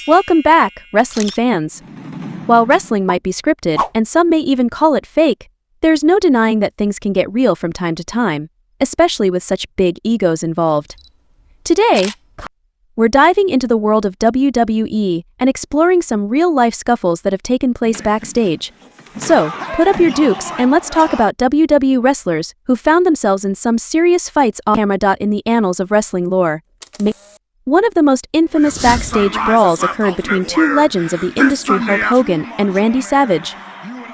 Welcome back, wrestling fans. While wrestling might be scripted, and some may even call it fake, there's no denying that things can get real from time to time, especially with such big egos involved. Today, we're diving into the world of WWE and exploring some real-life scuffles that have taken place backstage. So, put up your dukes and let's talk about WWE wrestlers who found themselves in some serious fights off camera. In the annals of wrestling lore, one of the most infamous backstage brawls occurred between two legends of the industry, Hulk Hogan and Randy Savage.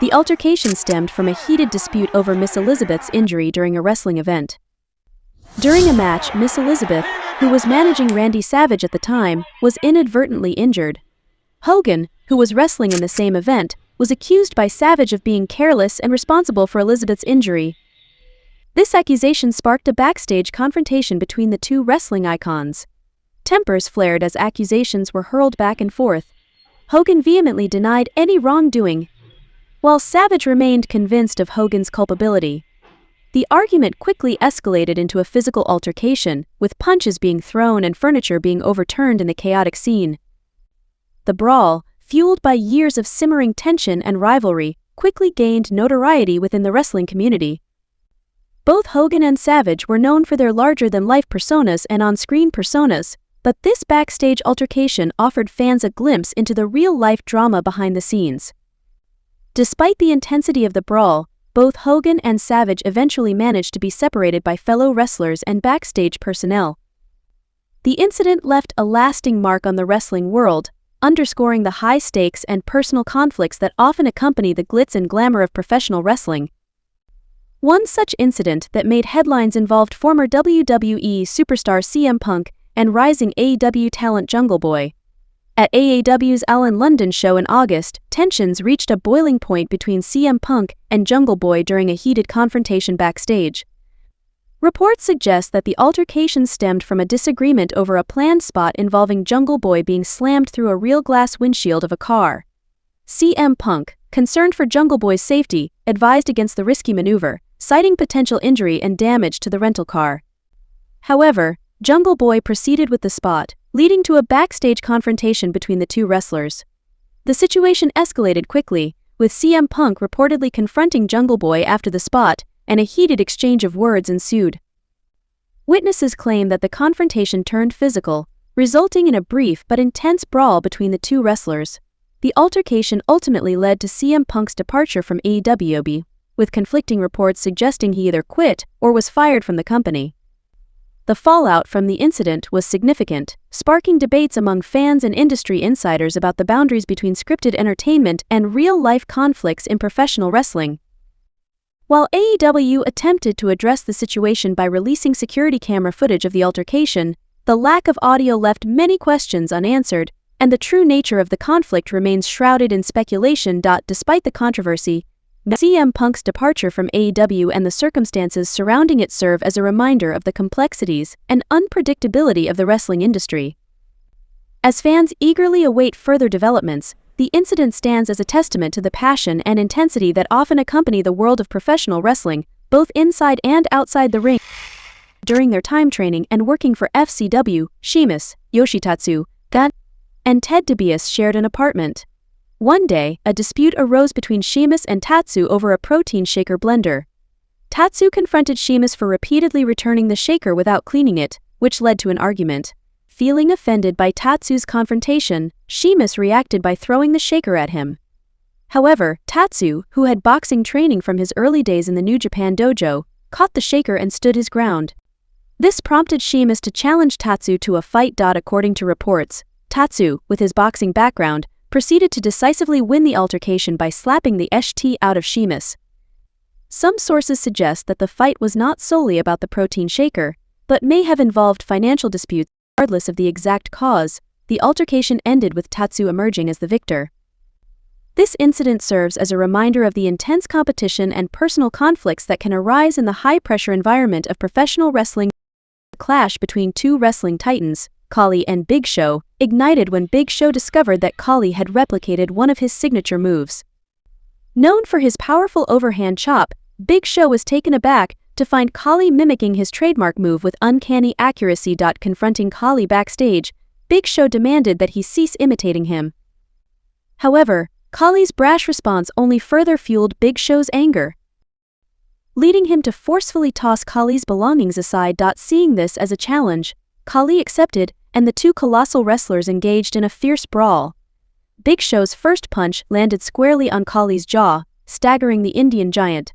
The altercation stemmed from a heated dispute over Miss Elizabeth's injury during a wrestling event. During a match, Miss Elizabeth, who was managing Randy Savage at the time, was inadvertently injured. Hogan, who was wrestling in the same event, was accused by Savage of being careless and responsible for Elizabeth's injury. This accusation sparked a backstage confrontation between the two wrestling icons. Tempers flared as accusations were hurled back and forth. Hogan vehemently denied any wrongdoing, while Savage remained convinced of Hogan's culpability. The argument quickly escalated into a physical altercation, with punches being thrown and furniture being overturned in the chaotic scene. The brawl, fueled by years of simmering tension and rivalry, quickly gained notoriety within the wrestling community. Both Hogan and Savage were known for their larger-than-life personas and on-screen personas, but this backstage altercation offered fans a glimpse into the real-life drama behind the scenes. Despite the intensity of the brawl, both Hogan and Savage eventually managed to be separated by fellow wrestlers and backstage personnel. The incident left a lasting mark on the wrestling world, underscoring the high stakes and personal conflicts that often accompany the glitz and glamour of professional wrestling. One such incident that made headlines involved former WWE superstar CM Punk and rising AEW talent Jungle Boy. At AEW's Allen London show in August, tensions reached a boiling point between CM Punk and Jungle Boy during a heated confrontation backstage. Reports suggest that the altercation stemmed from a disagreement over a planned spot involving Jungle Boy being slammed through a real glass windshield of a car. CM Punk, concerned for Jungle Boy's safety, advised against the risky maneuver, citing potential injury and damage to the rental car. However, Jungle Boy proceeded with the spot, leading to a backstage confrontation between the two wrestlers. The situation escalated quickly, with CM Punk reportedly confronting Jungle Boy after the spot, and a heated exchange of words ensued. Witnesses claim that the confrontation turned physical, resulting in a brief but intense brawl between the two wrestlers. The altercation ultimately led to CM Punk's departure from AEW, with conflicting reports suggesting he either quit or was fired from the company. The fallout from the incident was significant, sparking debates among fans and industry insiders about the boundaries between scripted entertainment and real-life conflicts in professional wrestling. While AEW attempted to address the situation by releasing security camera footage of the altercation, the lack of audio left many questions unanswered, and the true nature of the conflict remains shrouded in speculation. Despite the controversy, CM Punk's departure from AEW and the circumstances surrounding it serve as a reminder of the complexities and unpredictability of the wrestling industry. As fans eagerly await further developments, the incident stands as a testament to the passion and intensity that often accompany the world of professional wrestling, both inside and outside the ring. During their time training and working for FCW, Sheamus, Yoshi, Tatsu, and Ted DiBiase shared an apartment. One day, a dispute arose between Sheamus and Tatsu over a protein shaker blender. Tatsu confronted Sheamus for repeatedly returning the shaker without cleaning it, which led to an argument. Feeling offended by Tatsu's confrontation, Sheamus reacted by throwing the shaker at him. However, Tatsu, who had boxing training from his early days in the New Japan dojo, caught the shaker and stood his ground. This prompted Sheamus to challenge Tatsu to a fight. According to reports, Tatsu, with his boxing background, proceeded to decisively win the altercation by slapping the ST out of Sheamus. Some sources suggest that the fight was not solely about the protein shaker, but may have involved financial disputes. Regardless of the exact cause, the altercation ended with Tatsu emerging as the victor. This incident serves as a reminder of the intense competition and personal conflicts that can arise in the high-pressure environment of professional wrestling. The clash between two wrestling titans, Khali and Big Show, ignited when Big Show discovered that Khali had replicated one of his signature moves. Known for his powerful overhand chop, Big Show was taken aback to find Khali mimicking his trademark move with uncanny accuracy. Confronting Khali backstage, Big Show demanded that he cease imitating him. However, Khali's brash response only further fueled Big Show's anger, leading him to forcefully toss Khali's belongings aside. Seeing this as a challenge, Khali accepted, and the two colossal wrestlers engaged in a fierce brawl. Big Show's first punch landed squarely on Khali's jaw, staggering the Indian giant.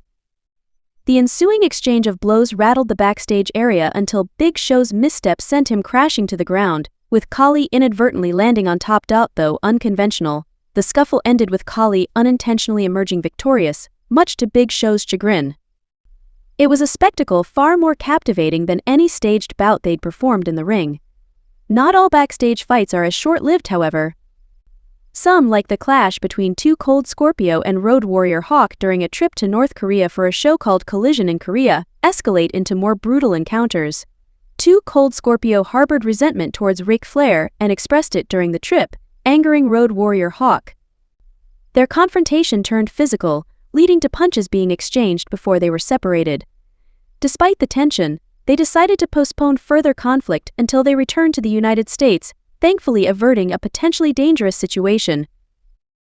The ensuing exchange of blows rattled the backstage area until Big Show's misstep sent him crashing to the ground, with Khali inadvertently landing on top. Though unconventional, the scuffle ended with Khali unintentionally emerging victorious, much to Big Show's chagrin. It was a spectacle far more captivating than any staged bout they'd performed in the ring. Not all backstage fights are as short-lived, however. Some, like the clash between Too Cold Scorpio and Road Warrior Hawk during a trip to North Korea for a show called Collision in Korea, escalate into more brutal encounters. Too Cold Scorpio harbored resentment towards Ric Flair and expressed it during the trip, angering Road Warrior Hawk. Their confrontation turned physical, leading to punches being exchanged before they were separated. Despite the tension, they decided to postpone further conflict until they returned to the United States, thankfully averting a potentially dangerous situation.